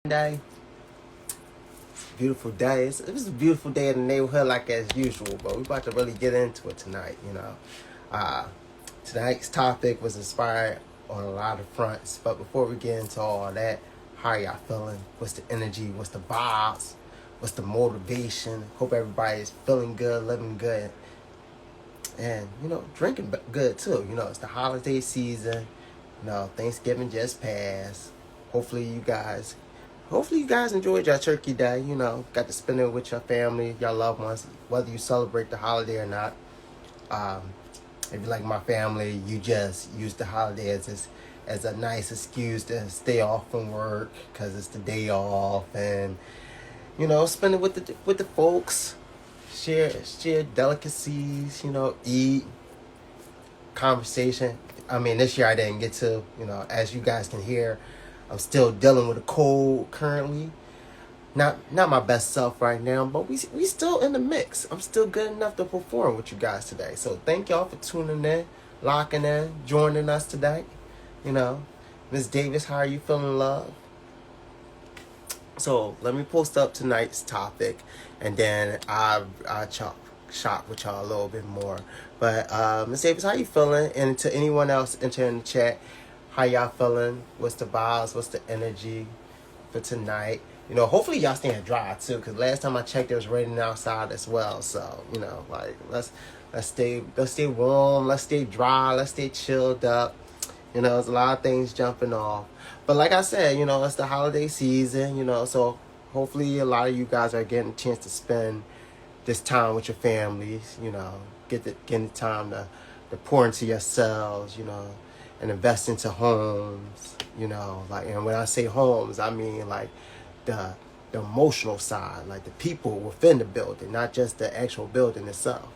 Day. It's a beautiful day. It was a beautiful day in the neighborhood, like as usual. But we're about to really get into it tonight. Uh, tonight's topic was inspired on a lot of fronts. But before we get into all that, how are y'all feeling? What's the energy? What's the vibes? What's the motivation? Hope everybody is feeling good, living good, and drinking good too. It's the holiday season. Thanksgiving just passed. Hopefully you guys Hopefully you guys enjoyed your turkey day, got to spend it with your family, your loved ones, whether you celebrate the holiday or not. Um, if you like my family, you just use the holiday as a nice excuse to stay off from work because it's the day off, and spend it with the folks, share delicacies, eat, conversation. I mean, this year I didn't get to, as you guys can hear, I'm still dealing with a cold currently. Not my best self right now, but we still in the mix. I'm still good enough to perform with you guys today. So thank y'all for tuning in, locking in, joining us today. Miss Davis, how are you feeling, love? So let me post up tonight's topic, and then I chop shop with y'all a little bit more. But Miss Davis, how you feeling? And to anyone else entering the chat, how y'all feeling? What's the vibes? What's the energy for tonight? Hopefully y'all staying dry too, because last time I checked, it was raining outside as well. So like let's stay warm, let's stay dry, let's stay chilled up. There's a lot of things jumping off. But like I said, it's the holiday season, so hopefully a lot of you guys are getting a chance to spend this time with your families, getting the time to pour into yourselves, and invest into homes, like, and when I say homes, I mean like the emotional side, like the people within the building, not just the actual building itself.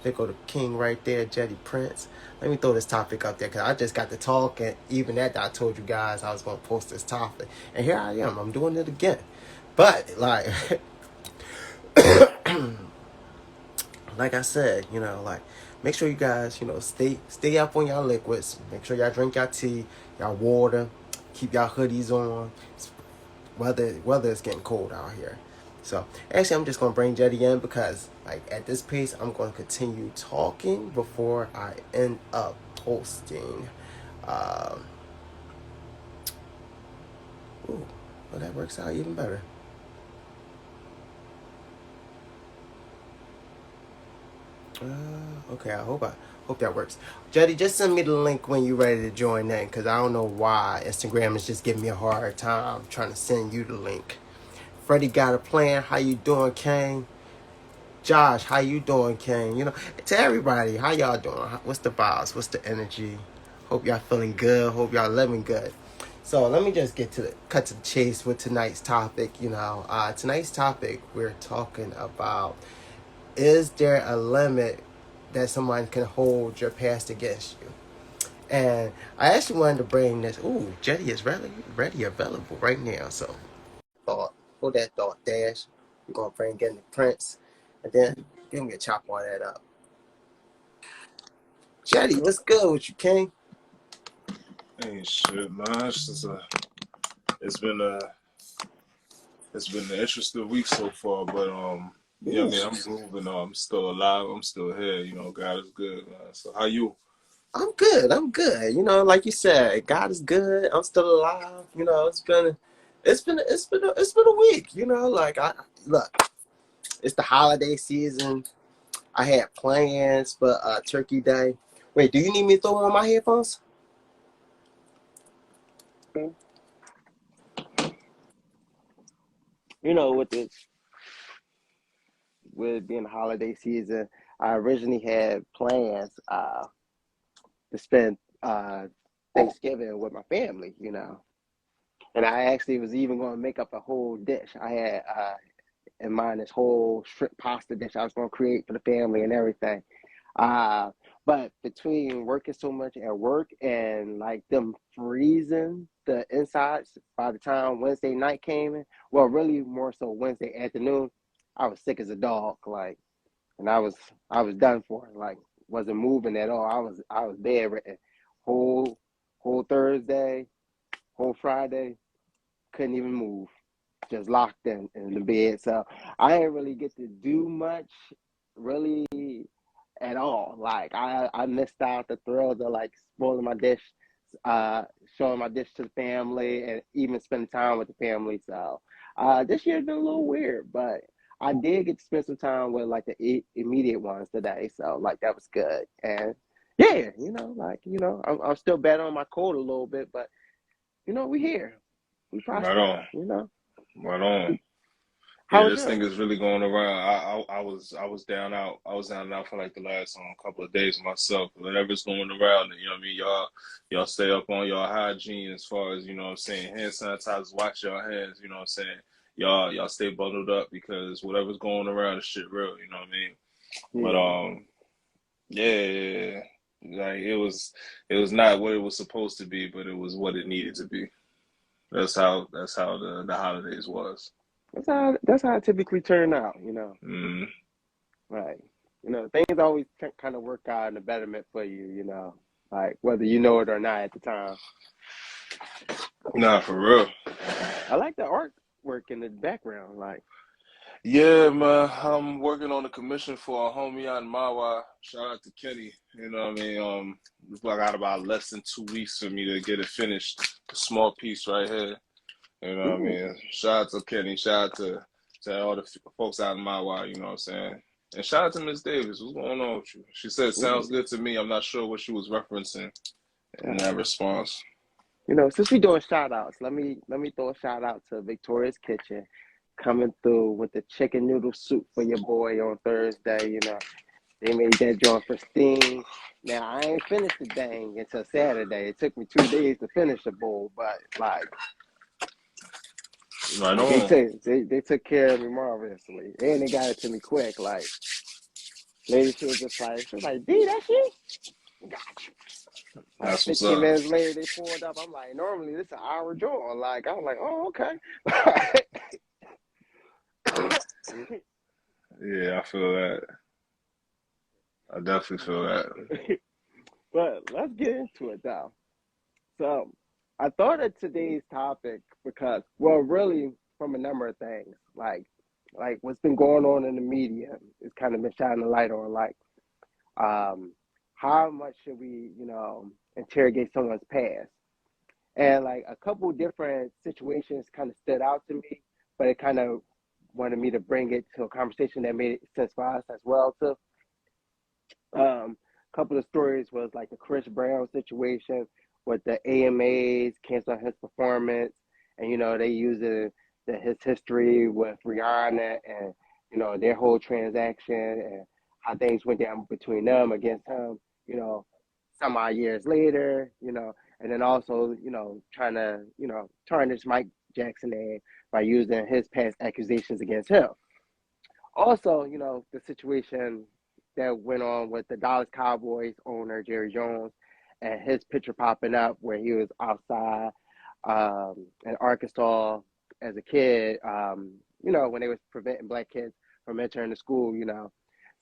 There go the king right there, Jeide Prince. Let me throw this topic up there because I just got to talk, and even after I told you guys I was going to post this topic, and here I am. I'm doing it again. But like, like I said, like make sure you guys, stay up on y'all liquids. Make sure y'all drink y'all tea, y'all water, keep y'all hoodies on. Weather is getting cold out here. So actually, I'm just gonna bring Jeide in because, like, at this pace, I'm gonna continue talking before I end up posting. Um, ooh, well, that works out even better. Okay, I hope that works. Jeide, just send me the link when you're ready to join in, because I don't know why Instagram is just giving me a hard time trying to send you the link. Freddie got a plan. How you doing, Kane? Josh, how you doing, Kane? To everybody, how y'all doing? What's the vibes? What's the energy? Hope y'all feeling good. Hope y'all living good. So let me just cut to the chase with tonight's topic. Tonight's topic, we're talking about, is there a limit that someone can hold your past against you? And I actually wanted to bring this. Ooh, Jeide is ready available right now. So hold that thought, Dash. We're gonna bring in the Prince, and then give me a chop all that up. Jeide, what's good with you, King? Ain't shit, man. It's been a it's been an interesting week so far, but yeah, man, I'm grooving. I'm still alive. I'm still here. God is good, man. So how you? I'm good. I'm good. Like you said, God is good. I'm still alive. It's been a week. Like I look, it's the holiday season. I had plans for Turkey Day. Wait, do you need me to throw on my headphones? With being the holiday season, I originally had plans to spend Thanksgiving with my family. And I actually was even going to make up a whole dish. I had in mind this whole shrimp pasta dish I was going to create for the family and everything. Uh, but between working so much at work and like them freezing the insides by the time Wednesday night came in, well, really more so Wednesday afternoon, I was sick as a dog, like, and I was done for. Like, wasn't moving at all. I was bedridden. Whole Thursday, whole Friday, couldn't even move. just locked in the bed. So I didn't really get to do much, really at all. Like I missed out the thrills of like spoiling my dish, uh, showing my dish to the family, and even spending time with the family. So this year's been a little weird, but I did get to spend some time with like the immediate ones today. So like that was good. And yeah, I'm still better on my cold a little bit, but we here, we Right prosper. on. Right on. How Yeah, was this thing yours? is really going around. I was down out. I was down and out for like the last couple of days myself. Whatever's going around, you know what I mean? Y'all stay up on your hygiene as far as, you know what I'm saying, hand sanitizers, wash your hands, you know what I'm saying? Y'all stay bundled up because whatever's going around is shit real, you know what I mean? But Yeah. yeah, like it was not what it was supposed to be, but it was what it needed to be. That's how the holidays was. That's how it typically turn out. Mm. Right. Things always kind of work out in the betterment for you, like whether you know it or not at the time. Nah, for real. I like the artwork in the background. Like, Yeah, man. I'm working on a commission for a homie out in Mawa. Shout out to Kenny. You know what I mean? I got about less than 2 weeks for me to get it finished. A small piece right here. You know what I ooh, mean? Shout out to Kenny. Shout out to all the folks out in Mawa. You know what I'm saying? And shout out to Miss Davis. What's going on with you? She said, sounds ooh, good to me. I'm not sure what she was referencing in that uh, response. since we doing shout outs, let me throw a shout out to Victoria's Kitchen coming through with the chicken noodle soup for your boy on Thursday. They made that joint pristine. Now I ain't finished the thing until Saturday. It took me 2 days to finish the bowl, but Right like on. they took care of me marvelously, and they got it to me quick. Like lady, she was like, D, that's you? Got you. Like That's what's 15 up. minutes later, they pulled up. I'm like, normally this an hour joint. Like I was like, oh okay. Yeah, I feel that. I definitely feel that. But let's get into it though. So I thought of today's topic because, well, really from a number of things, like what's been going on in the media is kind of been shining a light on, like, um, how much should we, interrogate someone's past, and like a couple different situations kind of stood out to me, but it kind of wanted me to bring it to a conversation that made sense for us as well too. A couple of stories was like the Chris Brown situation with the AMAs canceling his performance, and they using his history with Rihanna and their whole transaction and how things went down between them against him. You know, some odd years later. And then also trying to tarnish Mike Jackson name by using his past accusations against him. Also, the situation that went on with the Dallas Cowboys owner Jerry Jones and his picture popping up where he was outside in Arkansas as a kid, when they was preventing black kids from entering the school.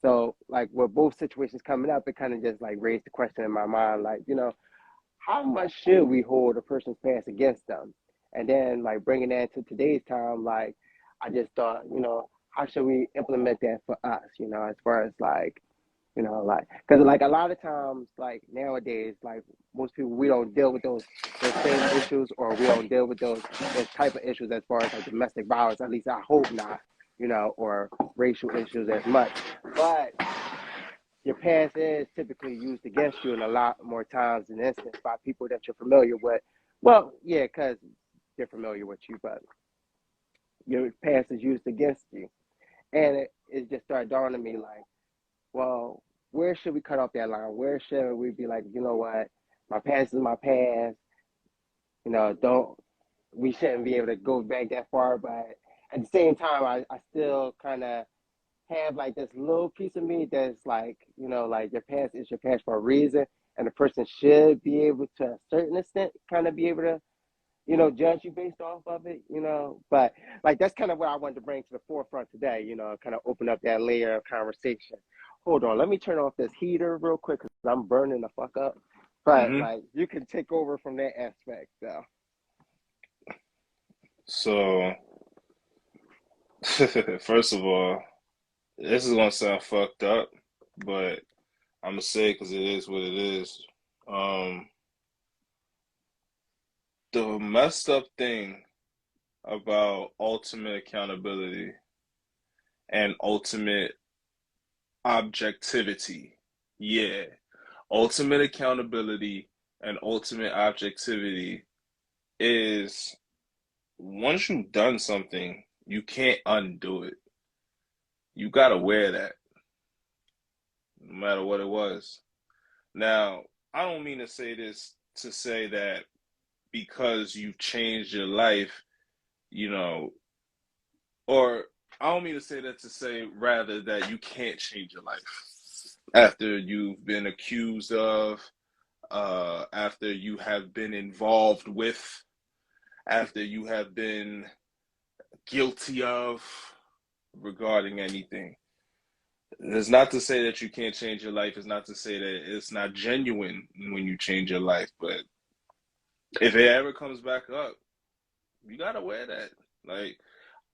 So like with both situations coming up, it kind of just like raised the question in my mind, like, how much should we hold a person's past against them? And then like bringing that to today's time, like I just thought, how should we implement that for us? As far as like, like because like a lot of times, like nowadays, like most people, we don't deal with those same issues, or we don't deal with those type of issues as far as like domestic violence. At least I hope not, or racial issues as much. But your past is typically used against you in a lot more times than instance by people that you're familiar with. Well, yeah, because they're familiar with you, but your past is used against you. And it just started dawning on me like, well, where should we cut off that line? Where should we be like, you know what? My past is my past. Don't we shouldn't be able to go back that far, but at the same time, I still kind of have like this little piece of me that's like, like your past is your past for a reason, and the person should be able to a certain extent kind of be able to, judge you based off of it. But like that's kind of what I wanted to bring to the forefront today, kind of open up that layer of conversation. Hold on, let me turn off this heater real quick because I'm burning the fuck up. But Hmm. like you can take over from that aspect though. So First of all, this is gonna sound fucked up, but I'm gonna say it because it is what it is. Um, the messed up thing about ultimate accountability and ultimate objectivity, yeah, ultimate accountability and ultimate objectivity is once you've done something, you can't undo it. You gotta wear that, no matter what it was. Now, I don't mean to say this to say that because you've changed your life, you know, or I don't mean to say that to say rather that you can't change your life after you've been accused of, after you have been involved with, after you have been guilty of regarding anything. It's not to say that you can't change your life. It's not to say that it's not genuine when you change your life. But if it ever comes back up, you gotta wear that. Like,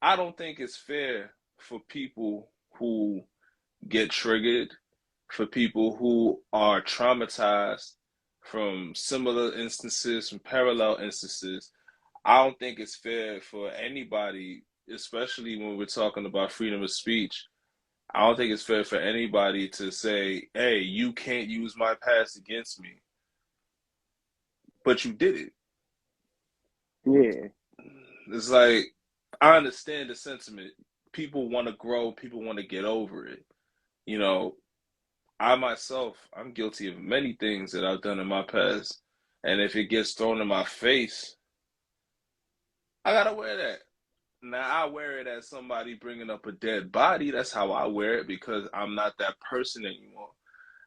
I don't think it's fair for people who get triggered, for people who are traumatized from similar instances, from parallel instances. I don't think it's fair for anybody, especially when we're talking about freedom of speech. I don't think it's fair for anybody to say, hey, you can't use my past against me, but you did it. Yeah. It's like, I understand the sentiment. People want to grow, people want to get over it. You know, I myself, I'm guilty of many things that I've done in my past. And if it gets thrown in my face, I gotta wear that. Now, I wear it as somebody bringing up a dead body. That's how I wear it because I'm not that person anymore.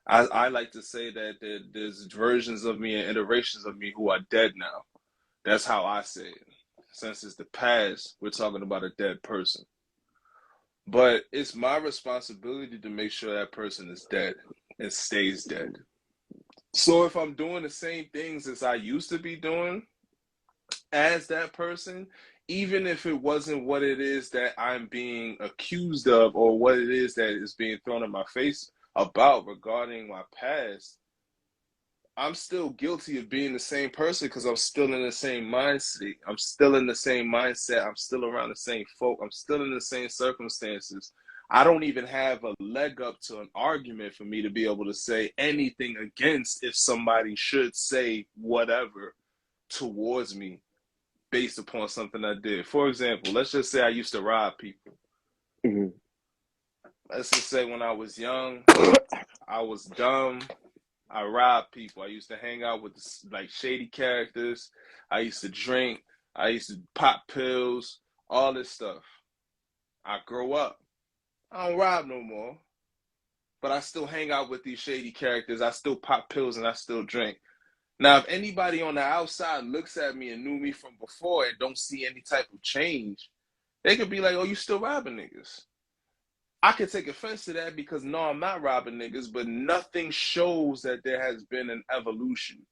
I like to say that there's versions of me and iterations of me who are dead now. That's how I say it. Since it's the past, we're talking about a dead person. But it's my responsibility to make sure that person is dead and stays dead. So if I'm doing the same things as I used to be doing as that person, even if it wasn't what it is that I'm being accused of or what it is that is being thrown in my face about regarding my past, I'm still guilty of being the same person because I'm still in the same mindset. I'm still in the same mindset. I'm still around the same folk. I'm still in the same circumstances. I don't even have a leg up to an argument for me to be able to say anything against if somebody should say whatever towards me based upon something I did. For example, let's just say I used to rob people. Mm-hmm. Let's just say when I was young, I was dumb. I robbed people. I used to hang out with like shady characters. I used to drink. I used to pop pills. All this stuff. I grow up. I don't rob no more. But I still hang out with these shady characters. I still pop pills and I still drink. Now, if anybody on the outside looks at me and knew me from before and don't see any type of change, they could be like, "Oh, you still robbing niggas?" I could take offense to that because no, I'm not robbing niggas, but nothing shows that there has been an evolution.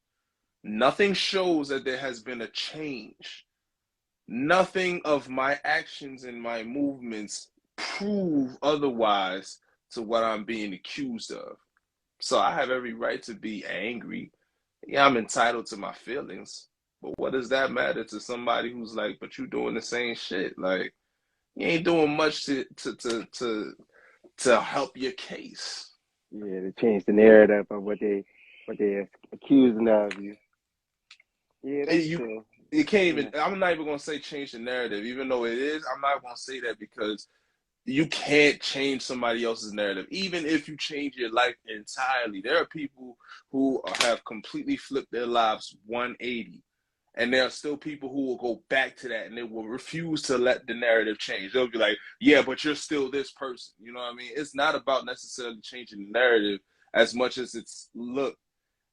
Nothing shows that there has been a change. Nothing of my actions and my movements prove otherwise to what I'm being accused of. So I have every right to be angry. Yeah, I'm entitled to my feelings. But what does that matter to somebody who's like, but you doing the same shit? Like, you ain't doing much to help your case. Yeah, to change the narrative of what they accusing of you. Yeah, that's You true. you can't even. Yeah. I'm not even gonna say change the narrative, even though it is. I'm not gonna say that because you can't change somebody else's narrative, even if you change your life entirely. There are people who have completely flipped their lives 180. And there are still people who will go back to that and they will refuse to let the narrative change. They'll be like, yeah, but you're still this person. You know what I mean? It's not about necessarily changing the narrative as much as it's, look,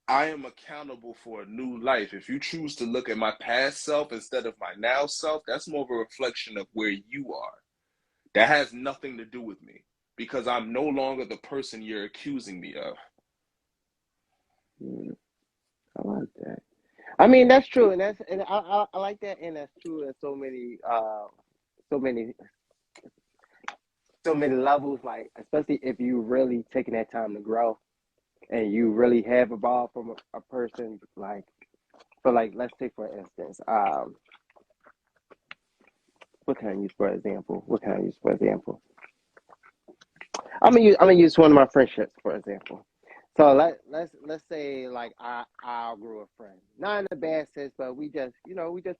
I am accountable for a new life. If you choose to look at my past self instead of my now self, that's more of a reflection of where you are. That has nothing to do with me because I'm no longer the person you're accusing me of. Mm, I like that. I mean, that's true, and I like that, and that's true in so many so many levels, like especially if you really taking that time to grow and you really have evolved from a person, like for like let's take for instance, what can I use for example? What can I use for example? I'm gonna use one of my friendships for example. So let's say like I outgrew a friend, not in a bad sense, but we just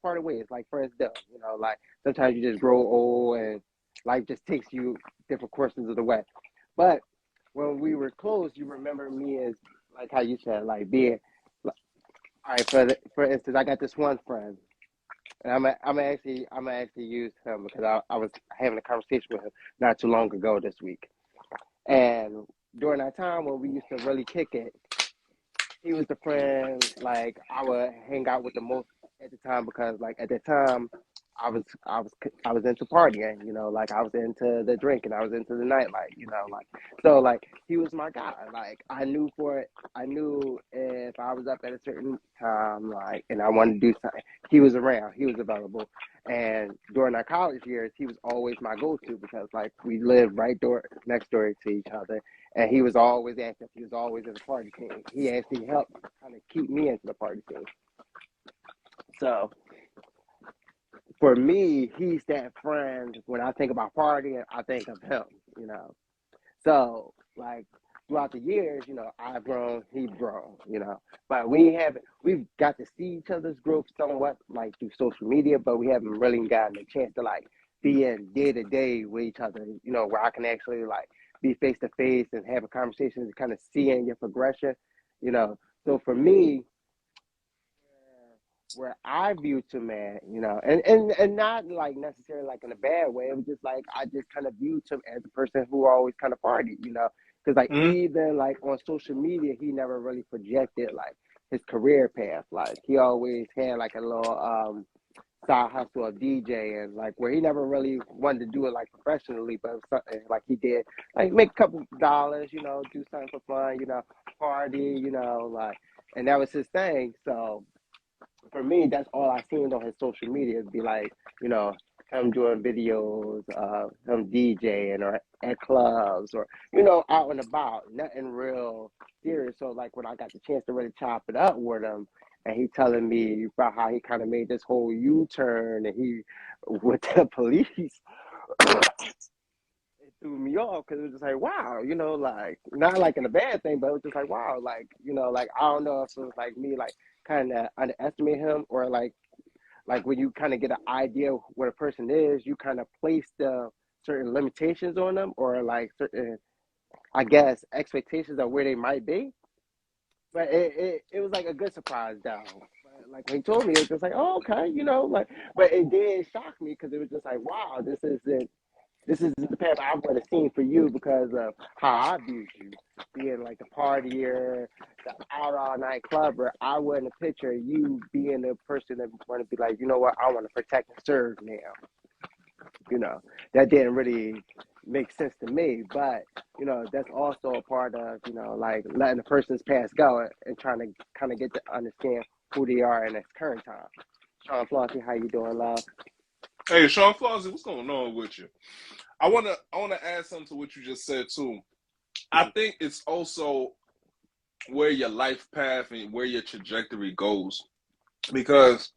parted ways like friends do. Like sometimes you just grow old and life just takes you different courses of the way. But when we were close, you remember me as like how you said like being. All right, for instance, I got this one friend, and I'm actually use him because I was having a conversation with him not too long ago this week. And during that time when we used to really kick it, he was the friend like I would hang out with the most at the time because like at that time I was into partying, like I was into the drinking, I was into the nightlife, like so like he was my guy. Like I knew if I was up at a certain time, like and I wanted to do something, he was around, he was available. And during our college years, he was always my go-to because like we lived right door next door to each other, and he was always active. He was always in the party scene. He actually helped kind of keep me into the party scene. So for me, he's that friend. When I think about partying, I think of him. You know. So like throughout the years, I've grown, he's grown. But we've got to see each other's growth somewhat like through social media, but we haven't really gotten a chance to like be in day to day with each other. Where I can actually like be face to face and have a conversation and kind of seeing your progression. You know. So for me, where I viewed him at, and not like necessarily like in a bad way. It was just like I just kind of viewed him as a person who always kind of partied. Because like Mm-hmm. even like on social media, he never really projected like his career path. Like he always had like a little side hustle of DJ and like where he never really wanted to do it like professionally, but it was something like he did like make a couple dollars, do something for fun, party, like and that was his thing. So for me, that's all I seen on his social media. Be like, you know, him doing videos, him DJing or at clubs or out and about. Nothing real serious. So like when I got the chance to really chop it up with him, and he telling me about how he kind of made this whole U-turn and he with the police. It threw me off because it was just like, wow, like not like in a bad thing, but it was just like, wow, like, like I don't know if it was like me, like kind of underestimate him or like when you kind of get an idea of what a person is, you kind of place the certain limitations on them or like certain, I guess, expectations of where they might be. But it was like a good surprise though. But like when he told me, it was just like, oh, okay, like, but it did shock me because it was just like, wow, this is the path I would have seen for you because of how I viewed you, being like the partier, the out all night clubber. I wouldn't picture you being the person that want to be like, you know what, I want to protect and serve now. That didn't really make sense to me, but that's also a part of like letting the person's past go and trying to kind of get to understand who they are in this current time. Sean Flossie, how you doing, love? Hey, Sean Flossie, what's going on with you? I wanna add something to what you just said too. I think it's also where your life path and where your trajectory goes. Because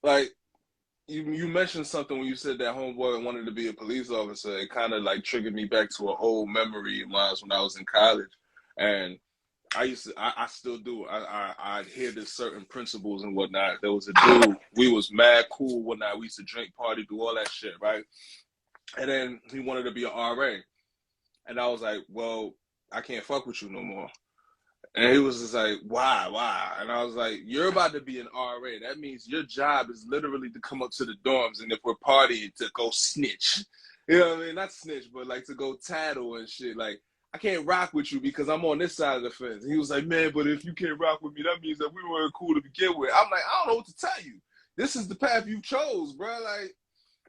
like you mentioned something when you said that homeboy wanted to be a police officer. It kind of like triggered me back to an old memory of mine when I was in college. And I still do. I hear there's certain principles and whatnot. There was a dude, we was mad cool whatnot. We used to drink, party, do all that shit, right? And then he wanted to be an RA. And I was like, well, I can't fuck with you no more. And he was just like, why? And I was like, you're about to be an RA. That means your job is literally to come up to the dorms and if we're partying to go snitch. You know what I mean? Not snitch, but like to go tattle and shit. Like, I can't rock with you because I'm on this side of the fence. And he was like, man, but if you can't rock with me, that means that we weren't cool to begin with. I'm like, I don't know what to tell you. This is the path you chose, bro. Like,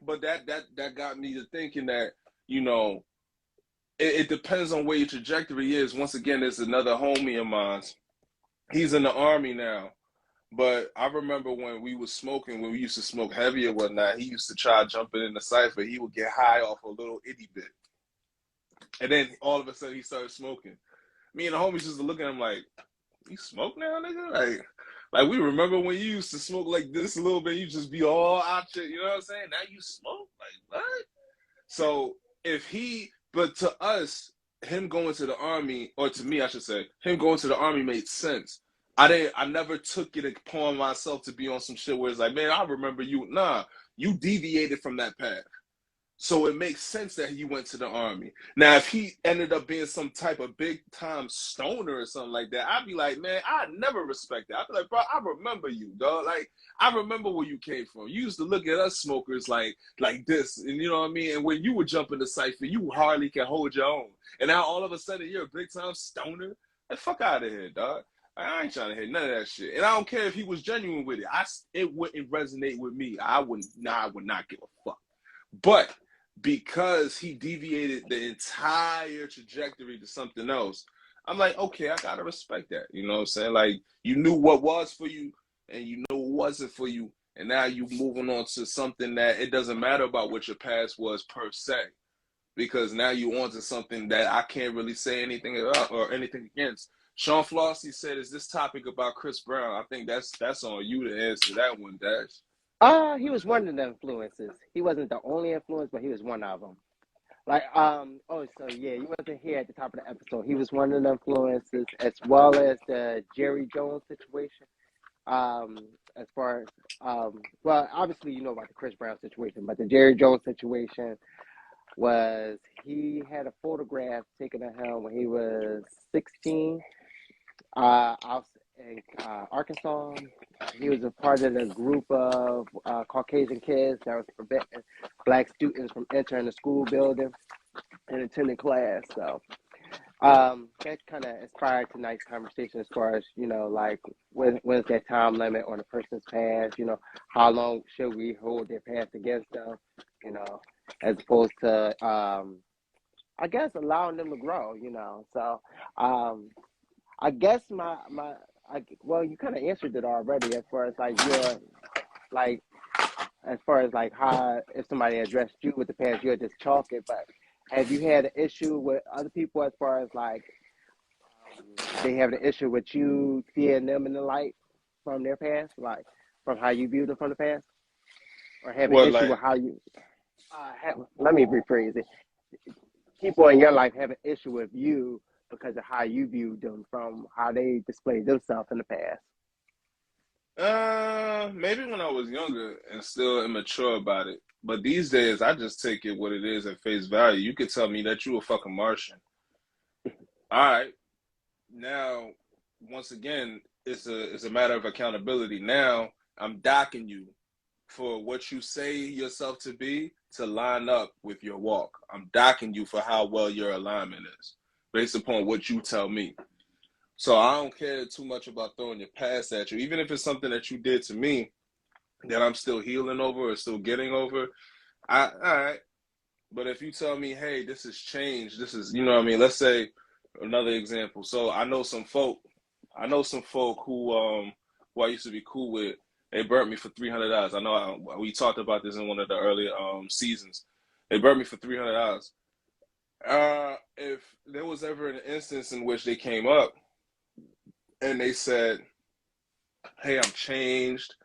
but that got me to thinking that, you know, it depends on where your trajectory is. Once again, there's another homie of mine. He's in the army now, But I remember when we was smoking, when we used to smoke heavy or whatnot, he used to try jumping in the cypher. He would get high off a little itty bit. And then all of a sudden he started smoking. Me and the homies used to look at him like, you smoke now, nigga? Like we remember when you used to smoke like this a little bit, you just be all out shit, you know what I'm saying? Now you smoke? Like what? So but to us, him going to the army, or to me I should say, him going to the army made sense. I never took it upon myself to be on some shit where it's like, man, I remember you. Nah, you deviated from that path. So it makes sense that he went to the army. Now, if he ended up being some type of big time stoner or something like that, I'd be like, man, I never respect that. I'd be like, bro, I remember you, dog. Like, I remember where you came from. You used to look at us smokers like this, and you know what I mean? And when you would jump in the cypher, you hardly can hold your own. And now all of a sudden you're a big time stoner. Like, fuck out of here, dog. I ain't trying to hear none of that shit. And I don't care if he was genuine with it. It wouldn't resonate with me. I would not give a fuck. But because he deviated the entire trajectory to something else, I'm like, okay, I gotta respect that. You know what I'm saying? Like, you knew what was for you and you know what wasn't for you, and now you moving on to something that it doesn't matter about what your past was per se, because now you on to something that I can't really say anything about or anything against. Sean Flossie said, is this topic about Chris Brown? I think that's on you to answer that one, Dash. He was one of the influences. He wasn't the only influence, but he was one of them. Like, so yeah, you wasn't here at the top of the episode. He was one of the influences, as well as the Jerry Jones situation. As far as, well, obviously you know about the Chris Brown situation, but the Jerry Jones situation was he had a photograph taken of him when he was 16, out in Arkansas. He was a part of the group of Caucasian kids that was preventing black students from entering the school building and attending class. So that kind of inspired tonight's conversation as far as, you know, like when's that time limit on a person's past, you know, how long should we hold their past against them, you know, as opposed to, I guess, allowing them to grow, you know. So I guess well, you kind of answered it already as far as like like as far as like how if somebody addressed you with the past, you'll just chalk it. But have you had an issue with other people as far as like they have an issue with you seeing them in the light from their past, like from how you viewed them from the past, or have an Well, issue like, with how you? Let me rephrase it. People in your life have an issue with you because of how you viewed them from how they displayed themselves in the past. maybe when I was younger and still immature about it. But these days, I just take it what it is at face value. You could tell me that you a fucking Martian. All right. Now, once again, it's a matter of accountability. Now, I'm docking you for what you say yourself to be to line up with your walk. I'm docking you for how well your alignment is based upon what you tell me. So I don't care too much about throwing your past at you, even if it's something that you did to me that I'm still healing over or still getting over. All right. But if you tell me, hey, this has changed, this is, you know what I mean? Let's say another example. So I know some folk who I used to be cool with. They burnt me for $300. I know we talked about this in one of the earlier seasons. They burnt me for $300. If there was ever an instance in which they came up and they said, hey, I'm changed,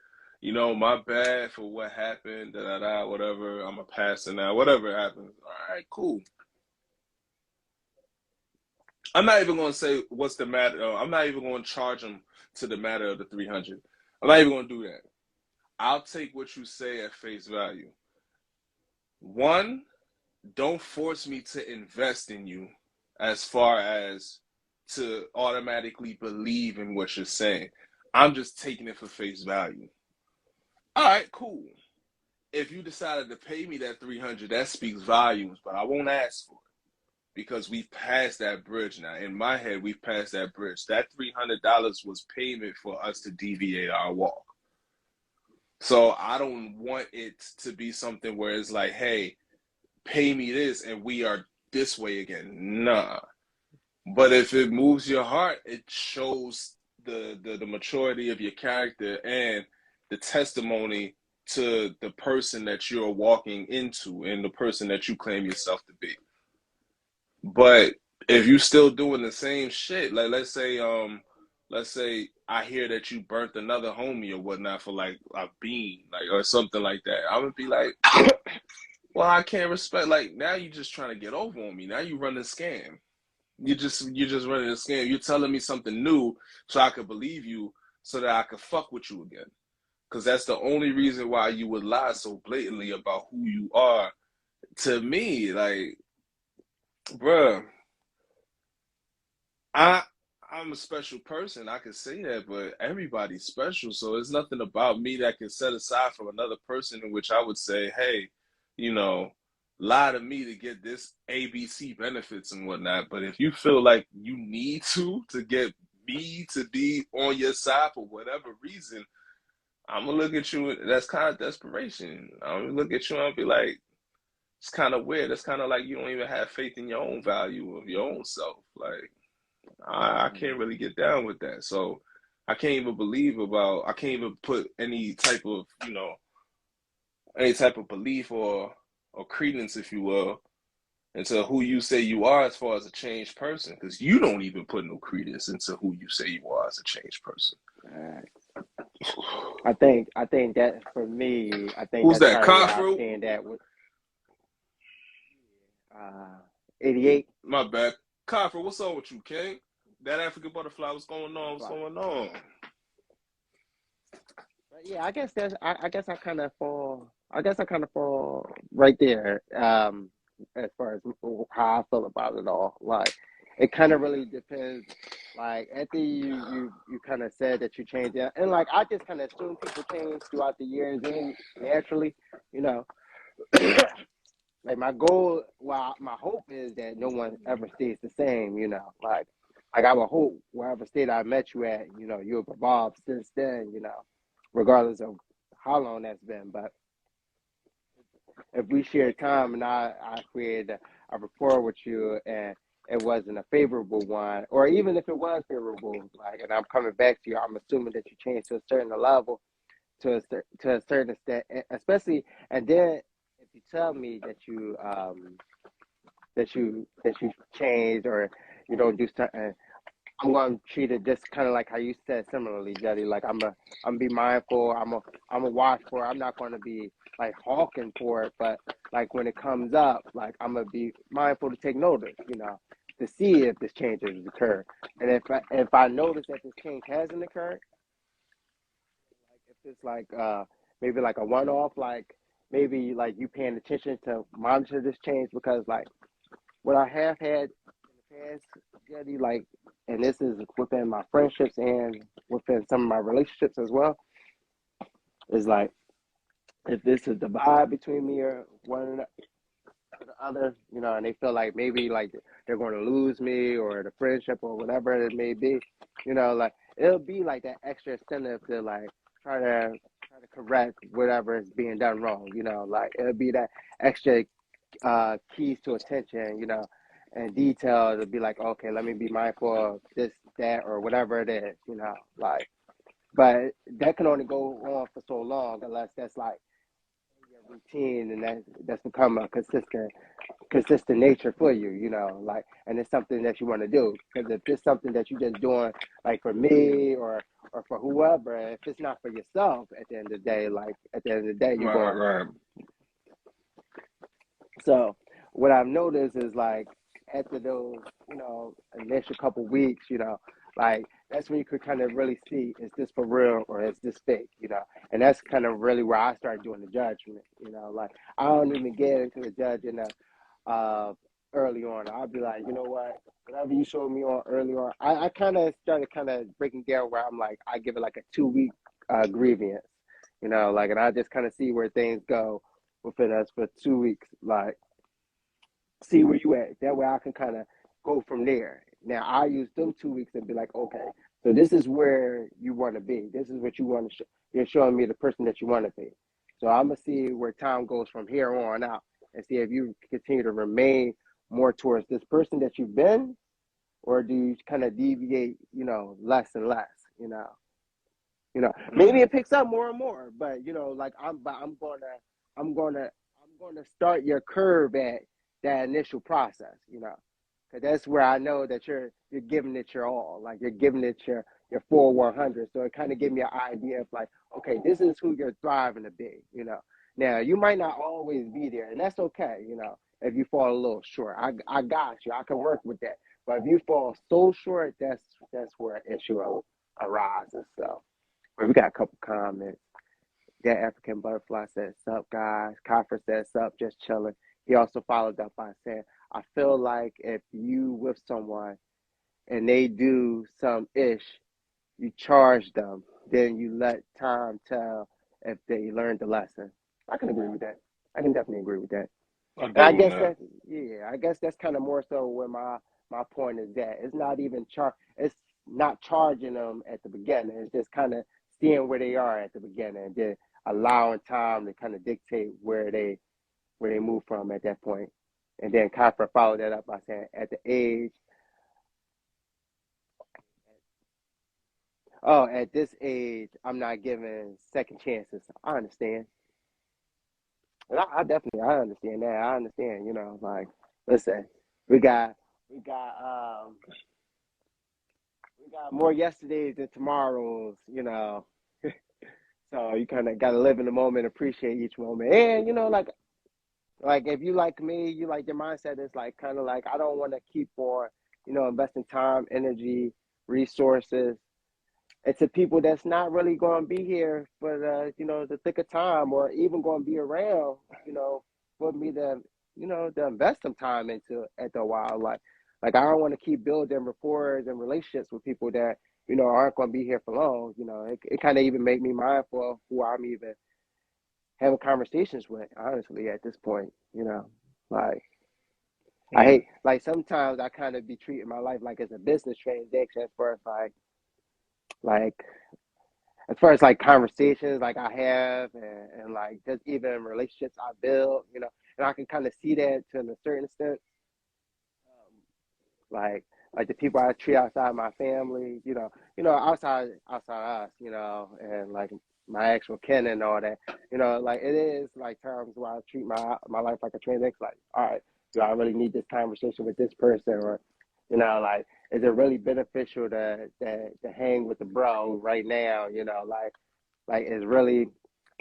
you know, my bad for what happened, whatever, I'm a pastor now, whatever happens. All right, cool. I'm not even going to say what's the matter. I'm not even going to charge them to the matter of the 300. I'm not even going to do that. I'll take what you say at face value. One, don't force me to invest in you as far as to automatically believe in what you're saying. I'm just taking it for face value. All right, cool. If you decided to pay me that 300, that speaks volumes, but I won't ask for it because we've passed that bridge now. In my head, we've passed that bridge. That $300 was payment for us to deviate our walk. So I don't want it to be something where it's like, hey, pay me this and we are this way again. Nah. But if it moves your heart, it shows the maturity of your character and the testimony to the person that you're walking into and the person that you claim yourself to be. But if you still doing the same shit, like let's say I hear that you burnt another homie or whatnot for like a bean, like or something like that, I would be like, well, I can't respect. Like now you just trying to get over on me. Now you running a scam. You're just running a scam. You're telling me something new so I could believe you, so that I could fuck with you again. Because that's the only reason why you would lie so blatantly about who you are to me. Like, bruh, I I'm a special person. I can say that, but everybody's special. So it's nothing about me that can set aside from another person in which I would say, hey, you know, lie to me to get this ABC benefits and whatnot. But if you feel like you need to get me to be on your side for whatever reason, I'm gonna look at you. That's kind of desperation. I'm gonna look at you and I'll be like, it's kind of weird. It's kind of like you don't even have faith in your own value of your own self. Like, I can't really get down with that. So I can't even I can't even put any type of, any type of belief or credence, if you will, into who you say you are as far as a changed person. Because you don't even put no credence into who you say you are as a changed person. I think that for me, I think Who's that's that, kind of where I Confro? stand at with 88. My bad. Confro, what's up with you, King? That African butterfly, what's going on? What's But going on? yeah, I guess that's I guess I kind of fall. I guess I kind of fall right there. As far as how I feel about it all, like it kind of really depends. Like after you kind of said that you changed it, and like I just kind of assume people change throughout the years and naturally, you know. Like my goal, well, my hope is that no one ever stays the same, like I would hope wherever state I met you at, you've evolved since then, regardless of how long that's been. But if we share time and I created a rapport with you and it wasn't a favorable one, or even if it was favorable, like, and I'm coming back to you, I'm assuming that you changed to a certain level, to a certain extent, especially, and then if you tell me that you changed or you don't do something, I'm going to treat it just kind of like how you said similarly, Jetty. Like I'm be mindful. I'm a watch for it. I'm not going to be like hawking for it, but like when it comes up, like I'm gonna be mindful to take notice, to see if this change has occurred. And if I notice that this change hasn't occurred, like if it's like maybe like a one off, like maybe like you paying attention to monitor this change, because like what I have had in the past, Jetty, like, and this is within my friendships and within some of my relationships as well, is like if this is the vibe between me or one or the other, and they feel like maybe like they're going to lose me or the friendship or whatever it may be, like it'll be like that extra incentive to like try to correct whatever is being done wrong, like it'll be that extra keys to attention, and detail to be like, okay, let me be mindful of this, that, or whatever it is, like, but that can only go on for so long unless that's like your routine and that's become a consistent nature for you, like, and it's something that you want to do. Because if it's something that you just doing like for me or for whoever, if it's not for yourself at the end of the day, like at the end of the day, you're Right, going. right. So what I've noticed is like after those, initial couple weeks, like that's when you could kind of really see, is this for real or is this fake, and that's kind of really where I started doing the judgment, like I don't even get into the judging early on. I'll be like, you know what, whatever you showed me on early on, I kind of started kind of breaking down where I'm like, I give it like a 2 week grievance, like, and I just kind of see where things go within us for 2 weeks, like see where you at. That way I can kind of go from there. Now I use them 2 weeks and be like, okay, so this is where you want to be. This is what you want to show. You're showing me the person that you want to be. So I'm gonna see where time goes from here on out and see if you continue to remain more towards this person that you've been, or do you kind of deviate, less and less, Maybe it picks up more and more, but like I'm gonna start your curve at that initial process, because that's where I know that you're giving it your all, like you're giving it your full 100. So it kind of gives me an idea of like, okay, this is who you're thriving to be. Now you might not always be there, and that's okay, if you fall a little short. I got you. I can work with that. But if you fall so short, that's where an issue arises. So. Well, we got a couple comments. That African butterfly said, "Sup, guys." Coffer said, "Sup, just chilling." He also followed up by saying, "I feel like if you with someone and they do some ish, you charge them, then you let time tell if they learned the lesson." I can agree with that. I can definitely agree with that. I And I do guess that. that's yeah. I guess that's kind of more so where my point is that it's not even It's not charging them at the beginning. It's just kind of seeing where they are at the beginning, and then allowing time to kind of dictate where they move from at that point. And then Copper followed that up by saying, at the age, at this age, I'm not giving second chances. I understand. And I understand that. I understand, like, listen, we got we got um we got more yesterdays than tomorrows. So you kind of got to live in the moment, appreciate each moment. And like if you like me, you like your mindset is like kind of like I don't want to keep on, investing time, energy, resources into people that's not really going to be here for the thick of time, or even going to be around, for me to invest some time into at the while. Like I don't want to keep building rapport and relationships with people that aren't going to be here for long. It kind of even make me mindful of who I'm even having conversations with. Honestly, at this point, like I Mm. hate like sometimes I kind of be treating my life like it's a business transaction as far as like as far as like conversations like I have, and like just even relationships I build, and I can kind of see that to a certain extent. Like the people I treat outside my family, outside us, and like my actual kin and all that, like it is like times where I treat my life like a transaction. Like, all right, do I really need this conversation with this person, or like is it really beneficial to hang with the bro right now? Like is really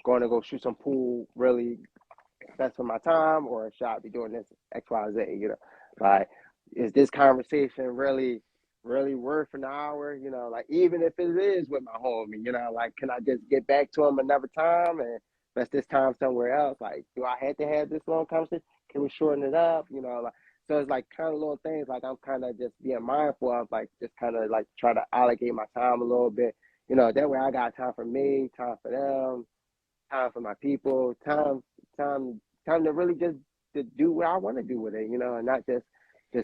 going to go shoot some pool really best for my time, or should I be doing this X, Y, Z? Like is this conversation really worth an hour? Like even if it is with my homie, like can I just get back to him another time and invest this time somewhere else? Like, do I have to have this long conversation? Can we shorten it up? Like so it's like kind of little things like I'm kind of just being mindful of, like just kind of like try to allocate my time a little bit. That way I got time for me, time for them, time for my people, time, time to really just to do what I want to do with it, and not just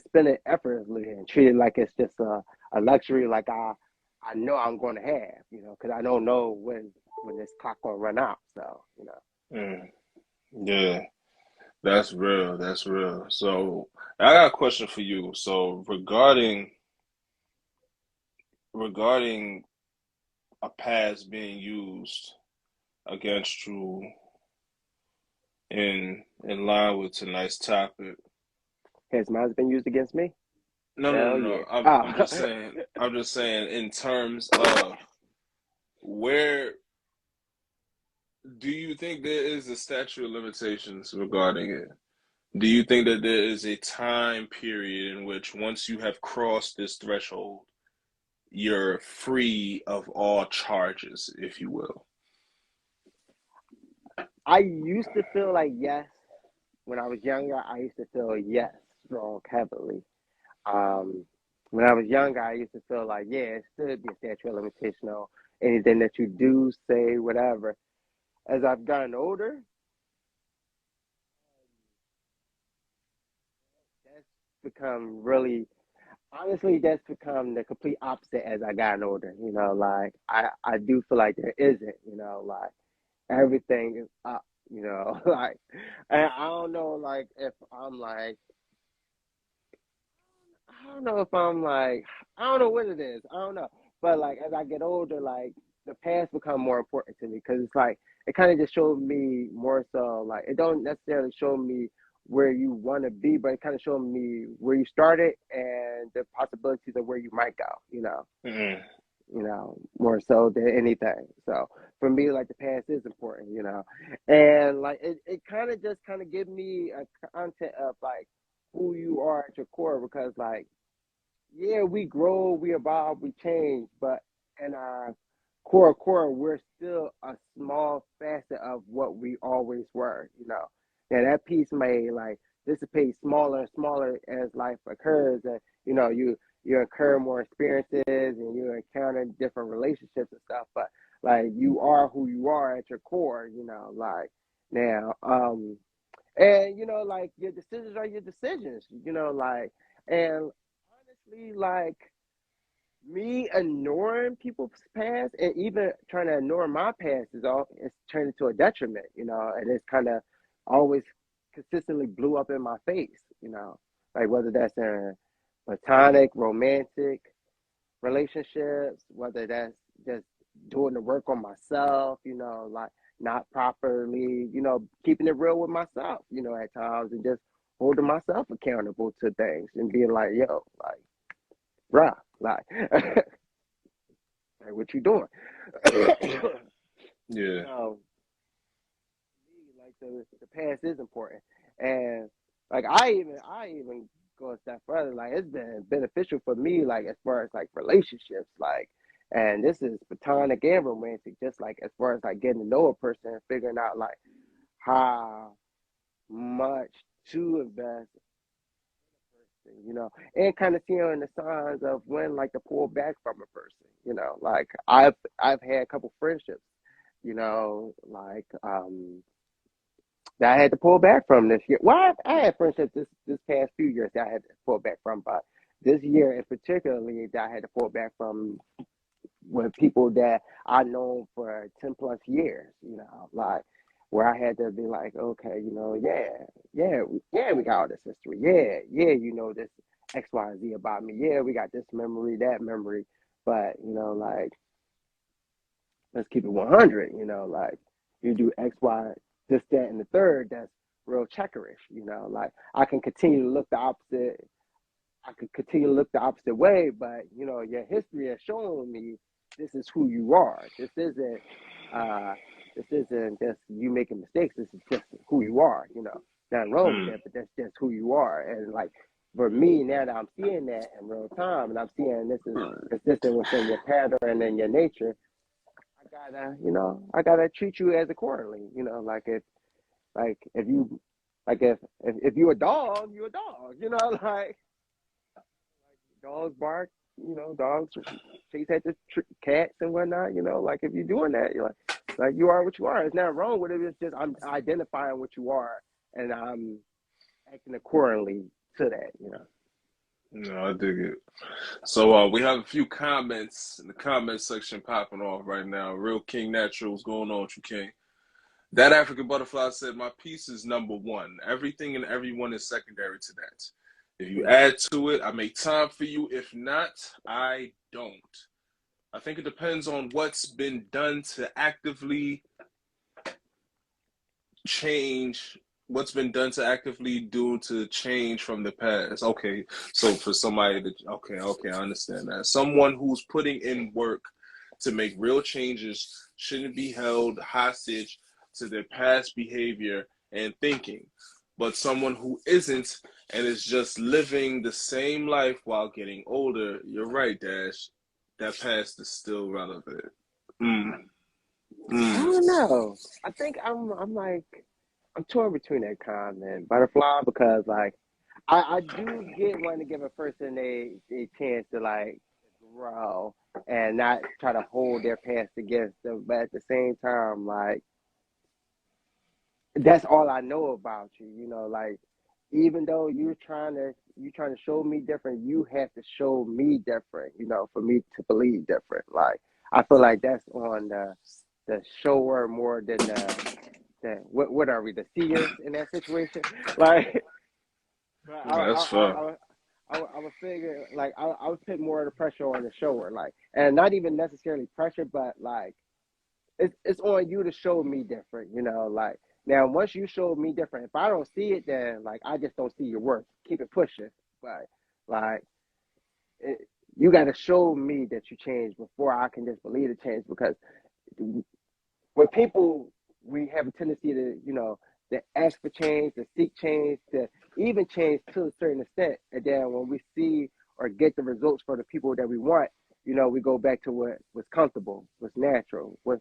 spend it effortlessly and treat it like it's just a luxury, like I know I'm going to have, because I don't know when this clock gonna run out. So. Mm. Yeah, that's real. That's real. So I got a question for you. So regarding a pass being used against you in line with tonight's topic. Has mine been used against me? No, no, no, Hell no. yeah. I'm just saying. I'm just saying in terms of where do you think there is a statute of limitations regarding it? Do you think that there is a time period in which once you have crossed this threshold, you're free of all charges, if you will? I used to feel like yes. When I was younger, I used to feel yes, strong, heavily. Um, when I was younger, I used to feel like, yeah, it should be a statute of limitation on anything that you do, say, whatever. As I've gotten older, that's become really, honestly, that's become the complete opposite as I gotten older. Like I do feel like there isn't, like everything is up, like, and I don't know, like, if I'm like, I don't know if I'm like, I don't know what it is. I don't know. But like as I get older, like the past become more important to me because it's like it kind of just showed me more so like it don't necessarily show me where you want to be, but it kind of showed me where you started and the possibilities of where you might go. Mm. More so than anything. So for me, like the past is important, and like it kind of give me a content of like who you are at your core because like yeah, we grow, we evolve, we change, but in our core, we're still a small facet of what we always were. And that piece may like dissipate smaller and smaller as life occurs, and you incur more experiences and you encounter different relationships and stuff. But like you are who you are at your core. Like now, and like your decisions are your decisions. Like and honestly, like me ignoring people's past and even trying to ignore my past is all it's turned into a detriment. And it's kind of always consistently blew up in my face. Like whether that's in platonic, romantic relationships, whether that's just doing the work on myself, like not properly, keeping it real with myself, at times and just holding myself accountable to things and being like, yo, like, bruh, like, like what you doing? Yeah. So, like the past is important, and like I even go a step further. Like it's been beneficial for me, like as far as like relationships, like, and this is platonic and romantic, just like as far as like getting to know a person and figuring out like how much to invest and kind of seeing the signs of when like to pull back from a person. Like I've had a couple friendships, like that I had to pull back from this year. Well, I had friendships this past few years that I had to pull back from, but this year in particularly that I had to pull back from with people that I known for 10 plus years, like where I had to be like, okay, yeah, we got all this history. Yeah, this XYZ about me. Yeah, we got this memory, that memory. But, like, let's keep it 100, like you do X, Y, this, that, and the third, that's real checkerish. Like I can continue to look the opposite I could continue to look the opposite way, but your history has shown me this is who you are. Uh this isn't just you making mistakes. This is just who you are. Nothing wrong with Mm. that, but that's just who you are. And like for me, now that I'm seeing that in real time, and I'm seeing this is consistent within your pattern and your nature, I gotta treat you as accordingly. If you if you a dog, you a dog. Like dogs bark, dogs chase at the cats and whatnot. Like if you're doing that, you're like you are what you are. There's nothing wrong with it. It's just I'm identifying what you are and I'm acting accordingly to that. No, I dig it. So we have a few comments in the comment section popping off right now. Real King Natural, what's going on with you, King? That African butterfly said, my piece is number one. Everything and everyone is secondary to that. If you add to it, I make time for you. If not, I don't. I think it depends on what's been done to actively change, what's been done to actively do to change from the past. Okay, so for somebody that, okay, I understand that. Someone who's putting in work to make real changes shouldn't be held hostage to their past behavior and thinking. But someone who isn't and is just living the same life while getting older, you're right, Dash. That past is still relevant. Mm, I mm. don't know. I think I'm like I'm torn between that comment butterfly because like I do get wanting to give a person a chance to like grow and not try to hold their past against them, but at the same time, like that's all I know about you. Like even though you're trying to show me different, you have to show me different, for me to believe different. Like I feel like that's on the shower more than what are we, the seers in that situation? Like I, I, That's I, fun. I, I would figure like I would put more of the pressure on the shower, like, and not even necessarily pressure, but like it's on you to show me different, you know, like now once you show me different, if I don't see it, then like I just don't see your work. Keep it pushing, but like it, you got to show me that you changed before I can just believe the change because when people we have a tendency to to ask for change, to seek change, to even change to a certain extent, and then when we see or get the results for the people that we want, we go back to what was comfortable, what's natural, what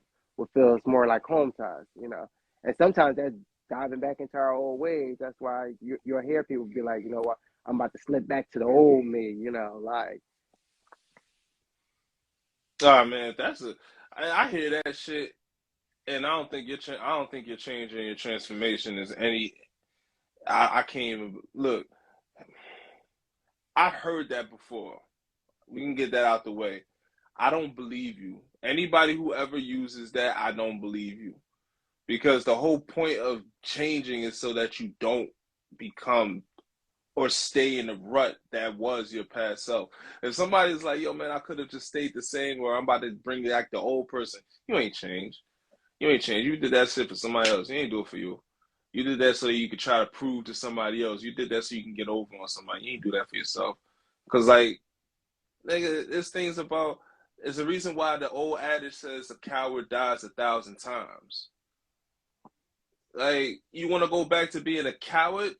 feels more like home to us, and sometimes that's diving back into our old ways. That's why you'll hear people be like, you know what, I'm about to slip back to the old me, like. Oh man, I hear that shit, and I don't think I don't think your change and your transformation is any. I can't even look. I heard that before. We can get that out the way. I don't believe you. Anybody who ever uses that, I don't believe you. Because the whole point of changing is so that you don't become or stay in the rut that was your past self. If somebody's like, yo, man, I could have just stayed the same, or I'm about to bring back the old person, you ain't changed. You ain't changed. You did that shit for somebody else. You ain't do it for you. You did that so that you could try to prove to somebody else. You did that so you can get over on somebody. You ain't do that for yourself. Because, like, nigga, there's things about, there's a reason why the old adage says a coward dies 1,000 times. Like, you want to go back to being a coward?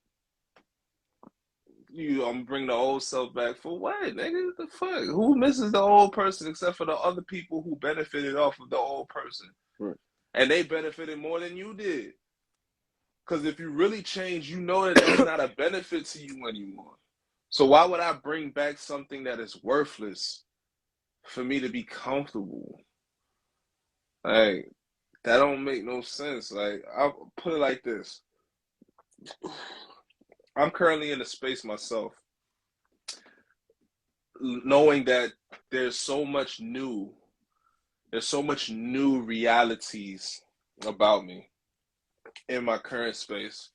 Bring the old self back for what, nigga? The fuck? Who misses the old person except for the other people who benefited off of the old person? Right. And they benefited more than you did. Because if you really change, you know that that's not a benefit to you anymore. So why would I bring back something that is worthless for me to be comfortable? Like, that don't make no sense. Like, I'll put it like this. I'm currently in a space myself, knowing that there's so much new realities about me in my current space.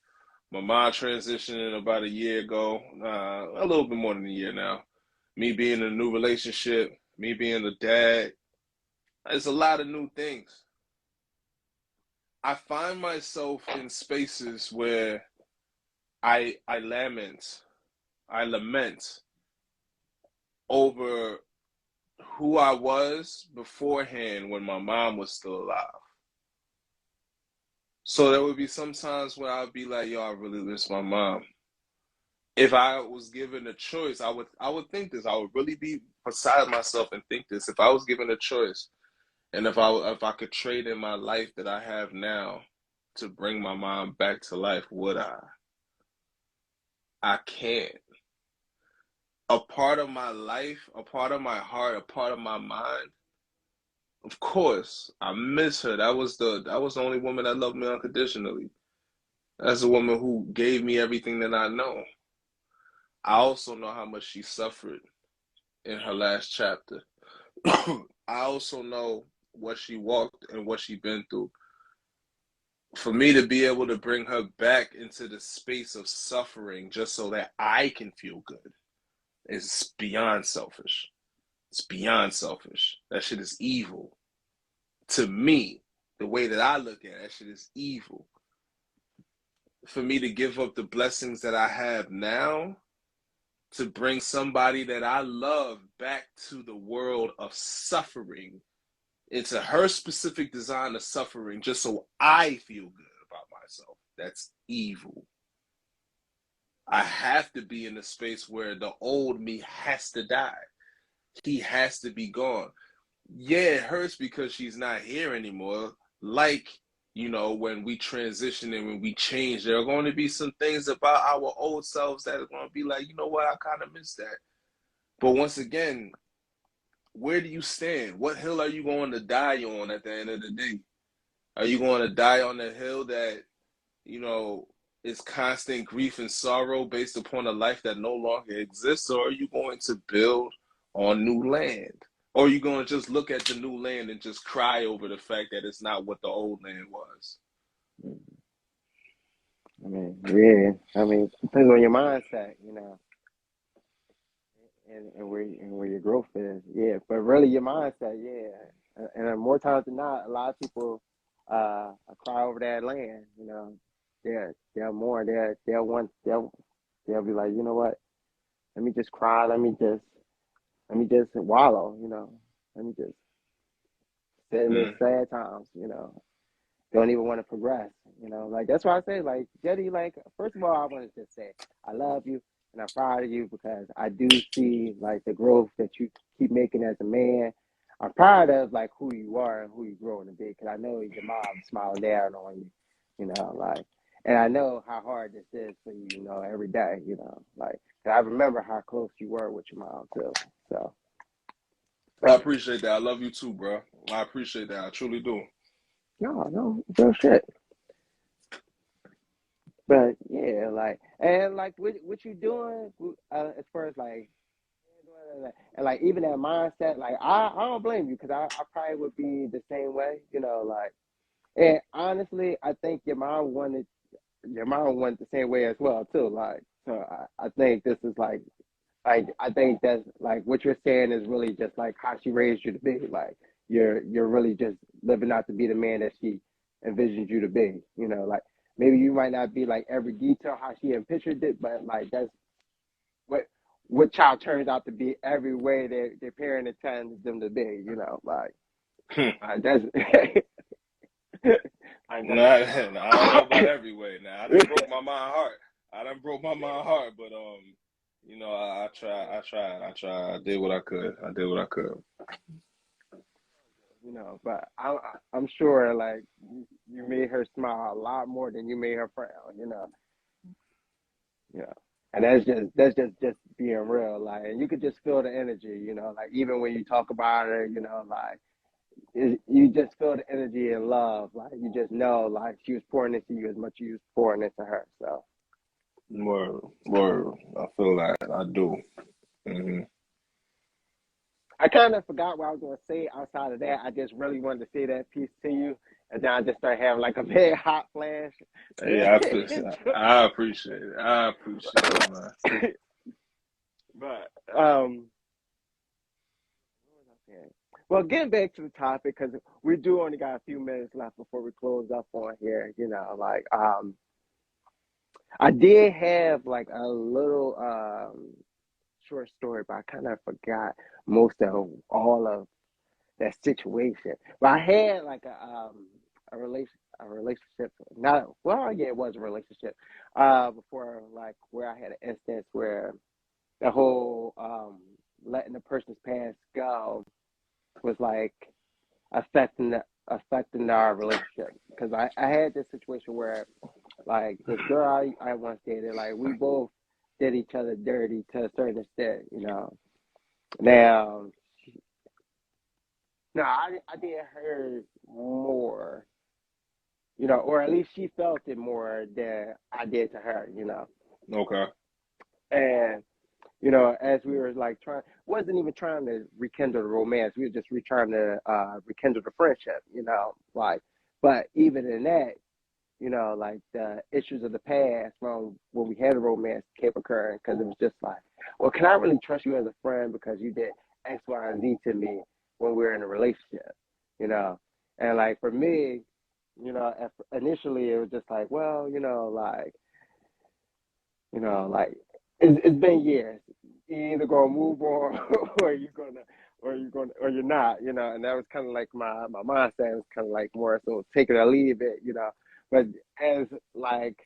My mom transitioned about a year ago, a little bit more than a year now. Me being in a new relationship, me being a dad, there's a lot of new things. I find myself in spaces where I lament over who I was beforehand when my mom was still alive. So there would be some times when I'd be like, yo, I really miss my mom. If I was given a choice, I would think this. I would really be beside myself and think this. If I was given a choice, and if I could trade in my life that I have now to bring my mom back to life, would I? I can't. A part of my life, a part of my heart, a part of my mind. Of course, I miss her. That was the only woman that loved me unconditionally. That's a woman who gave me everything that I know. I also know how much she suffered in her last chapter. I also know what she walked and what she been through. For me to be able to bring her back into the space of suffering just so that I can feel good is beyond selfish. It's beyond selfish. That shit is evil. To me, the way that I look at it, that shit is evil. For me to give up the blessings that I have now to bring somebody that I love back to the world of suffering, into her specific design of suffering, just so I feel good about myself. That's evil. I have to be in a space where the old me has to die. He has to be gone. Yeah, it hurts because she's not here anymore. Like, when we transition and when we change, there are going to be some things about our old selves that are going to be like, you know what, I kind of miss that. But once again, where do you stand? What hill are you going to die on at the end of the day? Are you going to die on the hill that, is constant grief and sorrow based upon a life that no longer exists? Or are you going to build on new land? Or are you going to just look at the new land and just cry over the fact that it's not what the old land was? I mean, yeah. I mean, it depends on your mindset, and where your growth is. Yeah, but really your mindset. Yeah, and more times than not, a lot of people cry over that land. You know, they're more they'll be like, you know what? Let me just cry. Let me just wallow. You know, let me just sit in this Mm. sad times. You know, don't even want to progress. You know, like that's why I say, like Jetty, like first of all, I want to just say I love you and I'm proud of you because I do see like the growth that you keep making as a man. I'm proud of like who you are and who you growing to be because I know your mom smiling down on you. You know, like, and I know how hard this is for you. You know, every day. You know, like, 'cause I remember how close you were with your mom too. So I appreciate that. I love you too, bro. I appreciate that. I truly do. no, real shit. But yeah, like and like what you doing as far as like and like even that mindset, like I don't blame you because I probably would be the same way, you know, like and honestly, I think your mom wanted the same way as well too, like so I think this is like I think that's like what you're saying is really just like how she raised you to be, like you're really just living out to be the man that she envisioned you to be, you know, like maybe you might not be like every detail how she had pictured it, but like that's what child turns out to be every way their parent intends them to be, you know, like that's like Nah, nah, I don't know about every way. Now I done broke my mind heart. I done broke my mind heart, but you know, I did what I could. I did what I could. you know, but I'm sure like you made her smile a lot more than you made her frown, you know, and that's just being real, like, and you could just feel the energy, you know, like even when you talk about her, you know, like you just feel the energy and love, like you just know, like she was pouring into you as much as you was pouring into her, so. Word, word. I feel that. I do. Hmm. I kind of forgot what I was going to say outside of that. I just really wanted to say that piece to you. And then I just started having like a big hot flash. Yeah, I appreciate it. I appreciate it, man. but, what was I saying? Well, getting back to the topic, because we do only got a few minutes left before we close up on here, you know, like, I did have like a little, short story, but I kind of forgot most of all of that situation. But I had like a relationship. Not well, yeah, it was a relationship. Before like where I had an instance where the whole letting the person's past go was like affecting our relationship because I had this situation where like this girl I once dated, like we both did each other dirty to a certain extent, you know. Now, no, I did her more, you know, or at least she felt it more than I did to her, you know. Okay. And, you know, as we were like wasn't even trying to rekindle the romance. We were just trying to rekindle the friendship, you know, like, but even in that, you know, like the issues of the past from when we had a romance kept occurring because it was just like, well, can I really trust you as a friend because you did X, Y, and Z to me when we were in a relationship, you know? And like for me, you know, initially it was just like, well, like it's been years. You either gonna move on or you're not, you know. And that was kind of like my mindset. It was kind of like more so take it or leave it, you know. But as like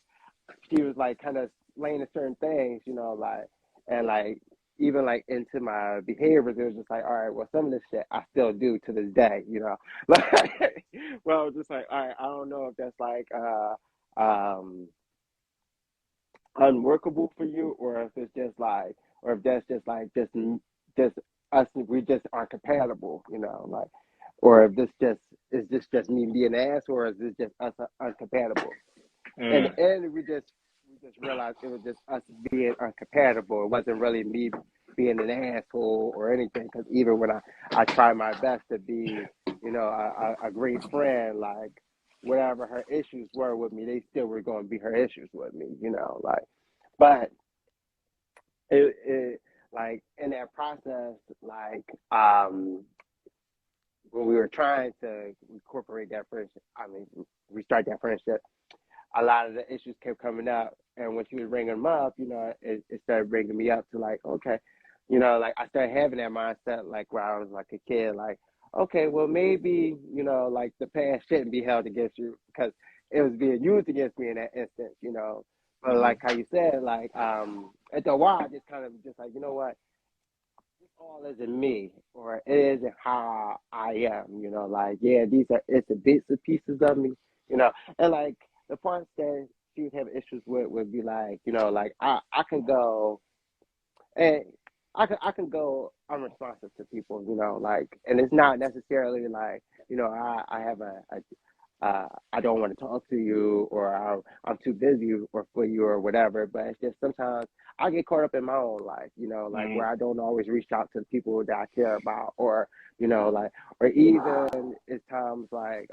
she was like kind of laying in certain things, you know, like and like even like into my behaviors, it was just like, all right, well, some of this shit I still do to this day, you know. Like, well, just like, all right, I don't know if that's like unworkable for you, or if it's just like, or if that's just like just us, we just aren't compatible, you know, like, or if this just is this just me being an ass, or is this just us uncompatible? And Mm. we just realized it was just us being uncompatible. It wasn't really me being an asshole or anything. Because even when I try my best to be, you know, a great friend, like whatever her issues were with me, they still were going to be her issues with me, you know, like. But it like in that process, like when we were trying to incorporate that friendship, restart that friendship, a lot of the issues kept coming up. And when she was bringing them up, it started bringing me up to like, okay, like I started having that mindset, like where I was like a kid, like, okay, well, maybe, like the past shouldn't be held against you because it was being used against me in that instance. But like how you said, like, after a while, I just kind of just like, you know what? This all isn't me, or it isn't how I am, like, yeah, it's the bits and pieces of me, and like the parts that she would have issues with would be like, like I can go and I can go unresponsive to people, like, and it's not necessarily like, I have I don't want to talk to you, or I'm too busy or for you or whatever. But it's just sometimes I get caught up in my own life, like where I don't always reach out to the people that I care about, or like, or even it's times like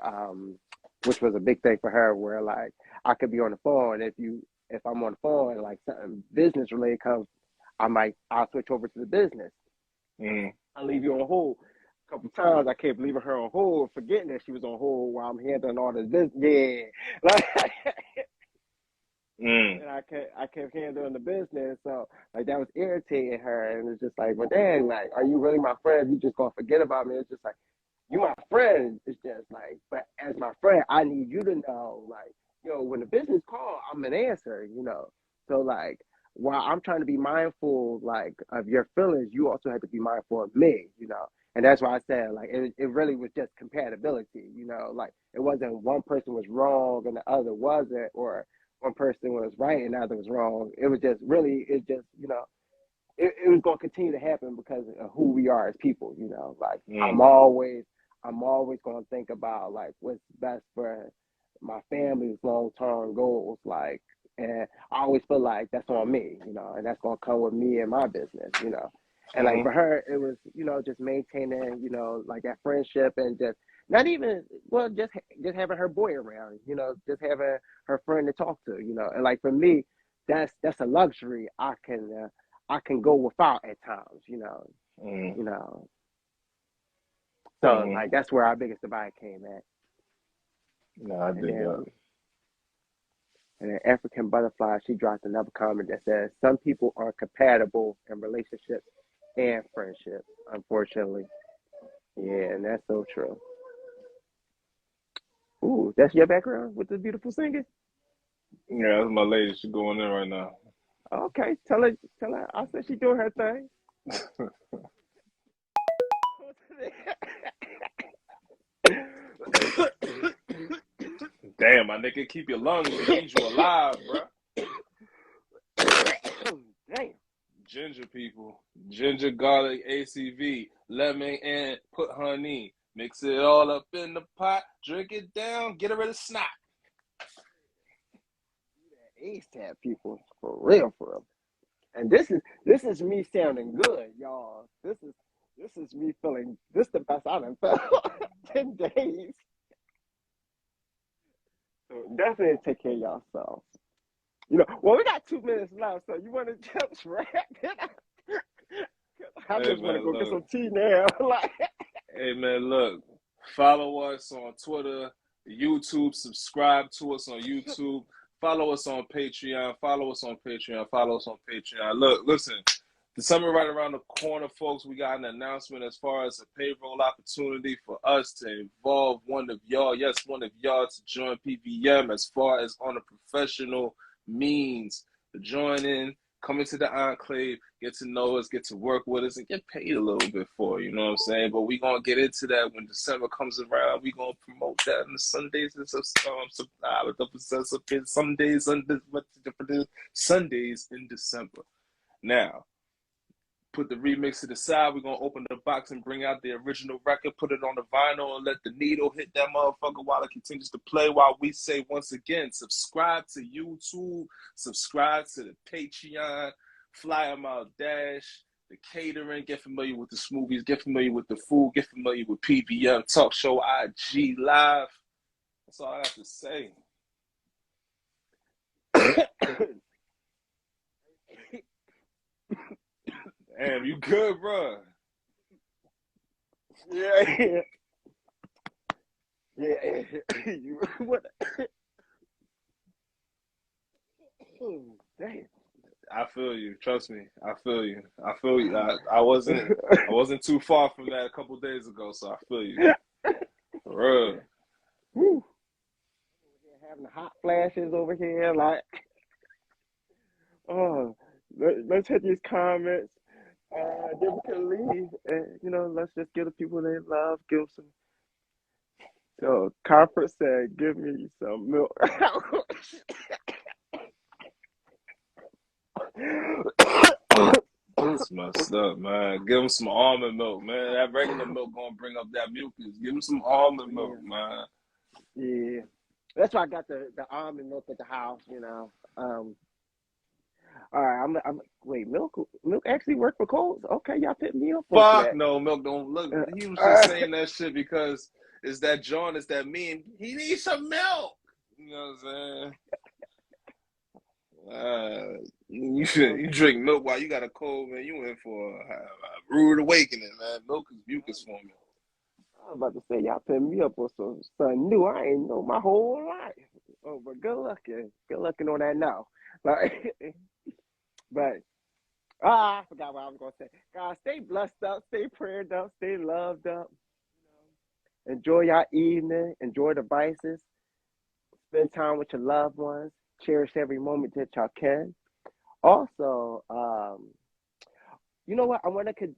which was a big thing for her, where like I could be on the phone, if I'm on the phone and like something business related comes, I'll switch over to the business. I'll leave you on hold. A couple times I kept leaving her on hold, forgetting that she was on hold while I'm handling all this business. Yeah, like, and I kept handling the business, so like that was irritating her, and it's just like, well, dang, like, are you really my friend? You just gonna forget about me? It's just like, you my friend. It's just like, but as my friend, I need you to know, like, when the business call, I'm an answer, So like, while I'm trying to be mindful, like, of your feelings, you also have to be mindful of me. And that's why I said, like, it really was just compatibility, like it wasn't one person was wrong and the other wasn't, or one person was right and the other was wrong. It was just really, it was going to continue to happen because of who we are as people, like I'm always going to think about like what's best for my family's long-term goals, like, and I always feel like that's on me, and that's going to come with me and my business. And like for her, it was, just maintaining, like that friendship, and just not even, well, just having her boy around, just having her friend to talk to, and like for me, that's a luxury I can go without at times. You know. So like that's where our biggest divide came at. No, I And dig that. then African Butterfly, she dropped another comment that says some people are compatible in relationships and friendships, unfortunately. Yeah, and that's so true. Ooh, that's your background with the beautiful singing? Yeah, that's my lady. She going in right now. Okay, tell her. I said she doing her thing. Damn, my nigga, keep your lungs. They need you alive, bruh. Damn. Ginger people, ginger, garlic, ACV, lemon, and put honey. Mix it all up in the pot. Drink it down. Get rid of snot. ASAP people, for real, for real. And this is me sounding good, y'all. This is me feeling this the best I've felt 10 days. So definitely take care of yourselves. Well, we got 2 minutes left, so you want to just wrap it up? I Hey just want to man, go get look. some tea now. Like, Hey man, look. Follow us on Twitter, YouTube. Subscribe to us on YouTube. Follow us on Patreon. Follow us on Patreon. Follow us on Patreon. Look, listen. The summer right around the corner, folks. We got an announcement as far as a payroll opportunity for us to involve one of y'all. Yes, one of y'all to join PVM as far as on a professional means. To join in, come into the enclave, get to know us, get to work with us, and get paid a little bit for it, you know what I'm saying? But we're going to get into that when December comes around. We're going to promote that on the Sundays and Sundays in December. Now, put the remix to the side. We're going to open the box and bring out the original record, put it on the vinyl, and let the needle hit that motherfucker while it continues to play. While we say, once again, subscribe to YouTube, subscribe to the Patreon, Flyer Mile Dash, the catering, get familiar with the smoothies, get familiar with the food, get familiar with PVM Talk Show IG Live. That's all I have to say. Damn, you good, bro? Yeah. Yeah. What? Damn. I feel you. Trust me. I feel you. I feel you. I wasn't too far from that a couple days ago, so I feel you. For real. Woo. Having hot flashes over here, like, oh, let's hit these comments. Then we can leave, and let's just give the people they love, give them some. So, Comfort said, "Give me some milk." It's messed up, man. Give them some almond milk, man. That regular milk gonna bring up that mucus. Give them some almond milk, man. Yeah, that's why I got the almond milk at the house. All right, wait. Milk actually work for colds. Okay, y'all picked me up on Fuck that. no, milk don't look. He was just saying that shit because it's that John, it's that meme. He needs some milk. You know what I'm saying? You drink milk while you got a cold, man. You in for a rude awakening, man. Milk is mucus formula. I was about to say y'all put me up on something new. I ain't know my whole life. Oh, but good looking on that now. Like, but I forgot what I was gonna say. Guys, stay blessed up, stay prayed up, stay loved up. Enjoy your evening. Enjoy the vices. Spend time with your loved ones. Cherish every moment that y'all can. Also, you know what? I want to send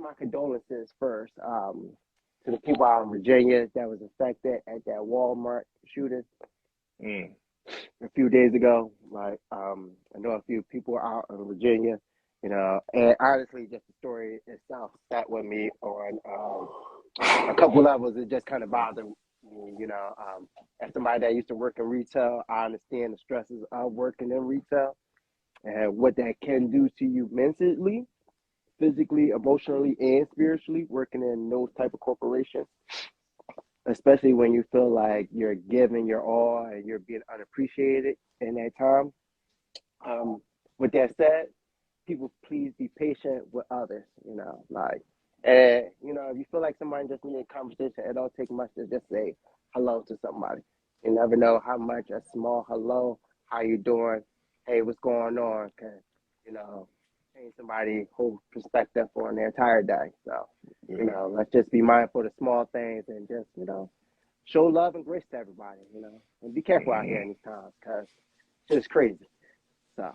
my condolences first to the people out in Virginia that was affected at that Walmart shooting a few days ago. Like, I know a few people out in Virginia, and honestly, just the story itself sat with me on a couple levels. It just kind of bothered me, as somebody that used to work in retail, I understand the stresses of working in retail and what that can do to you mentally, physically, emotionally, and spiritually, working in those type of corporations, especially when you feel like you're giving your all and you're being unappreciated in that time. With that said, people, please be patient with others, and if you feel like somebody just needs a conversation, it don't take much to just say hello to somebody. You never know how much a small hello, how you doing, hey, what's going on, can, change somebody's whole perspective on their entire day. So, let's just be mindful of the small things and just, show love and grace to everybody, and be careful out here in these times because it's crazy. So,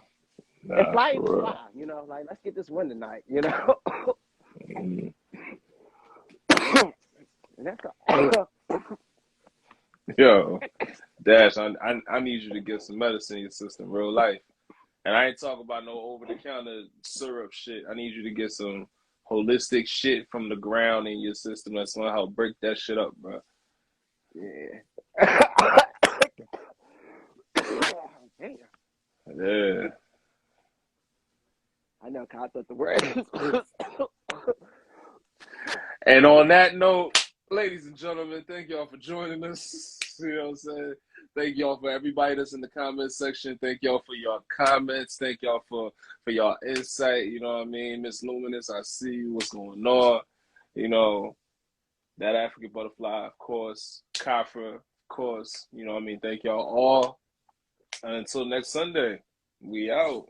and fly Eagles fly, like, let's get this win tonight, And that's all. Yo, Dash, I need you to get some medicine in your system, real life. And I ain't talking about no over-the-counter syrup shit. I need you to get some holistic shit from the ground in your system that's gonna help break that shit up, bro. Yeah. Damn. Yeah. I know, cause I thought the word. And on that note, ladies and gentlemen, thank y'all for joining us. You know what I'm saying? Thank y'all for everybody that's in the comment section. Thank y'all for your comments. Thank y'all for y'all insight. You know what I mean? Miss Luminous, I see you. What's going on? That African butterfly, of course. Kafra, of course. You know what I mean? Thank y'all all. And until next Sunday, we out.